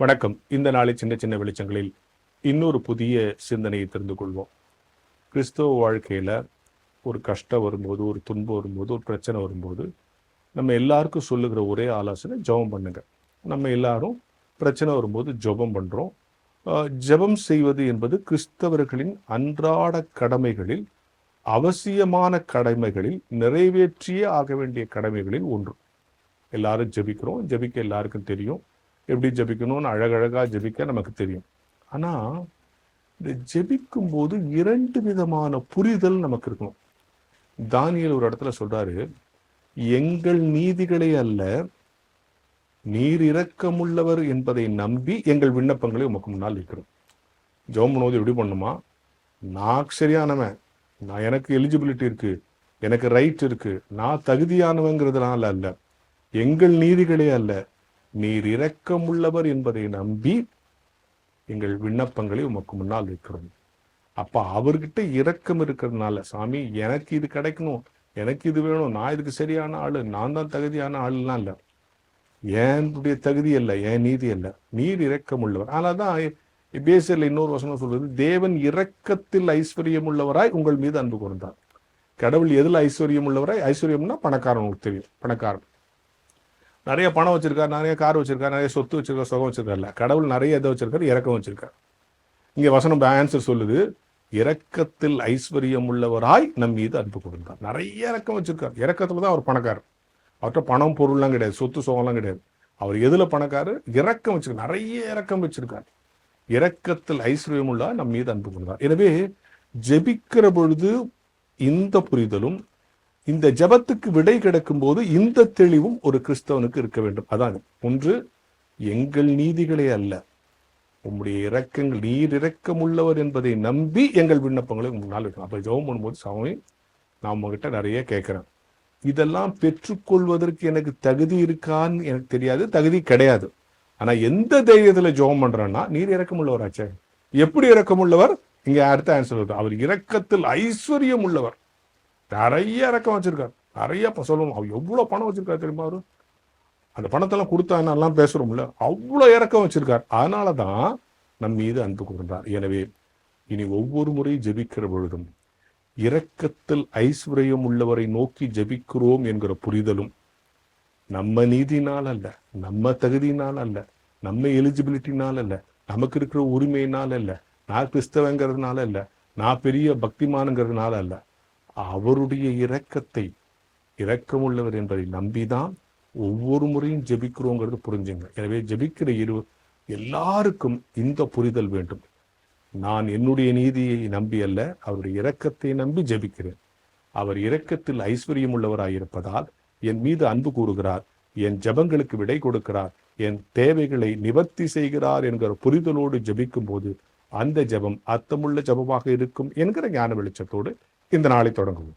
வணக்கம். இந்த நாளை சின்ன சின்ன வெளிச்சங்களில் இன்னொரு புதிய சிந்தனையை தெரிந்து கொள்வோம். கிறிஸ்தவ வாழ்க்கையில் ஒரு கஷ்டம் வரும்போது, ஒரு துன்பம் வரும்போது, ஒரு பிரச்சனை வரும்போது நம்ம எல்லாருக்கும் சொல்லுகிற ஒரே ஆலோசனை ஜெபம் பண்ணுங்க. நம்ம எல்லாரும் பிரச்சனை வரும்போது ஜெபம் பண்ணுறோம். ஜெபம் செய்வது என்பது கிறிஸ்தவர்களின் அன்றாட கடமைகளில், அவசியமான கடமைகளில், நிறைவேற்றியே ஆக வேண்டிய கடமைகளில் ஒன்று. எல்லாரும் ஜெபிக்கிறோம். ஜெபிக்க எல்லாருக்கும் தெரியும். எப்படி ஜெபிக்கணும்னு அழகழகா ஜெபிக்க நமக்கு தெரியும். ஆனா இந்த ஜெபிக்கும் போது 2 விதமான புரிதல் நமக்கு இருக்கணும். தானியேல் ஒரு இடத்துல சொல்றாரு, எங்கள் நீதிகளே அல்ல, நீர் இரக்கமுள்ளவர் என்பதை நம்பி எங்கள் விண்ணப்பங்களை உமக்கு முன்னால் வைக்கிறோம். ஜெபம் பண்ணும்போது எப்படி பண்ணுமா? நான் சரியானவன், நான் எனக்கு எலிஜிபிலிட்டி இருக்கு, எனக்கு ரைட் இருக்கு, நான் தகுதியானவங்கிறதுனால அல்ல, எங்கள் நீதிகளே அல்ல, நீர் இரக்கமுள்ளவர் என்பதை நம்பி எங்கள் விண்ணப்பங்களை உமக்கு முன்னால் வைக்கிறோம். அப்ப அவர்கிட்ட இரக்கம் இருக்கிறதுனால, சாமி எனக்கு இது கிடைக்கணும், எனக்கு இது வேணும், நான் இதுக்கு சரியான ஆளு, நான் தான் தகுதியான ஆளுலாம் இல்லை, என்னுடைய தகுதி அல்ல, என் நீதி அல்ல, நீர் இரக்கம் உள்ளவர். அதனால்தான் எபேசியர்ல இன்னொரு வசனம் சொல்றது, தேவன் இரக்கத்தில் ஐஸ்வர்யம் உள்ளவராய் உங்கள் மீது அன்பு கூர்ந்தார். கடவுள் எதுல ஐஸ்வர்யம் உள்ளவராய்? ஐஸ்வர்யம்னா பணக்காரன், உங்களுக்கு தெரியும், பணக்காரன் நிறைய பணம் வச்சிருக்காரு, நிறைய கார் வச்சிருக்காரு, நிறைய சொத்து வச்சிருக்காரு, சுகம் வச்சிருக்காருல்ல. கடவுள் நிறைய எதை வச்சிருக்காரு? இரக்கம் வச்சிருக்காரு. இங்க வசனம் ஆன்சர் சொல்லுது, இரக்கத்தில் ஐஸ்வர்யம் உள்ளவராய் நம் மீது அன்பு கொடுத்தார். நிறைய இரக்கம் வச்சிருக்காரு. இரக்கத்துலதான் அவர் பணக்காரர். அவர்கிட்ட பணம் பொருள்லாம் கிடையாது, சொத்து சுகம்லாம் கிடையாது. அவர் எதுல பணக்காரு? இரக்கம் வச்சிருக்காரு, நிறைய இரக்கம் வச்சிருக்காரு. இரக்கத்தில் ஐஸ்வர்யம் உள்ள நம் மீது அன்பு கொடுத்தார். எனவே ஜெபிக்கிற பொழுது இந்த புரிதலும், இந்த ஜபத்துக்கு விடை கிடைக்கும் போது இந்த தெளிவும் ஒரு கிறிஸ்தவனுக்கு இருக்க வேண்டும். அதான் ஒன்று, எங்கள் நீதிகளே அல்ல, உம்முடைய இரக்கங்கள், நீர் இரக்கம் உள்ளவர் என்பதை நம்பி எங்கள் விண்ணப்பங்களை முன்னால் வைக்கணும். அப்ப ஜெபம் பண்ணும்போது, சாமி நான் உங்ககிட்ட நிறைய கேட்கிறேன், இதெல்லாம் பெற்றுக்கொள்வதற்கு எனக்கு தகுதி இருக்கான்னு எனக்கு தெரியாது, தகுதி கிடையாது. ஆனா எந்த தைரியத்துல ஜெபம் பண்றேன்னா, நீர் இரக்கம் உள்ளவராச்சே. எப்படி இரக்கம் உள்ளவர்? இங்க அடுத்த ஆன்சர் வருது, அவர் இரக்கத்தில் ஐஸ்வர்யம் உள்ளவர். நிறைய இறக்கம் வச்சிருக்காரு, நிறைய சொல்லுவோம், அவர் எவ்வளவு பணம் வச்சிருக்காரு தெரியுமா? அவரு அந்த பணத்தெல்லாம் கொடுத்தா என்னெல்லாம் பேசுறோம்ல, அவ்வளவு இறக்கம் வச்சிருக்காரு. அதனாலதான் நம் மீது அன்பு கூர்ந்தார். எனவே இனி ஒவ்வொரு முறை ஜெபிக்கிற பொழுதும் இரக்கத்தில் ஐஸ்வர்யம் உள்ளவரை நோக்கி ஜெபிக்கிறோம் என்கிற புரிதலும், நம்ம நீதினால் அல்ல, நம்ம தகுதியினால் அல்ல, நம்ம எலிஜிபிலிட்டினால் அல்ல, நமக்கு இருக்கிற உரிமையினால் அல்ல, நான் கிறிஸ்தவங்கிறதுனால அல்ல, நான் பெரிய பக்திமானுங்கிறதுனால அல்ல, அவருடைய இரக்கத்தை, இரக்கமுள்ளவர் என்பதை நம்பிதான் ஒவ்வொரு முறையும் ஜெபிக்கிறோங்கிறது புரிஞ்சுங்க. எனவே ஜெபிக்கிற எல்லாருக்கும் இந்த புரிதல் வேண்டும். நான் என்னுடைய நீதியை நம்பி அல்ல, அவருடைய இரக்கத்தை நம்பி ஜெபிக்கிறேன். அவர் இரக்கத்தில் ஐஸ்வர்யம் உள்ளவராயிருப்பதால் என் மீது அன்பு கூறுகிறார், என் ஜெபங்களுக்கு விடை கொடுக்கிறார், என் தேவைகளை நிவர்த்தி செய்கிறார் என்கிற புரிதலோடு ஜெபிக்கும் போது அந்த ஜெபம் அர்த்தமுள்ள ஜெபமாக இருக்கும் என்கிற ஞான வெளிச்சத்தோடு இந்த நாளை தொடங்குவோம்.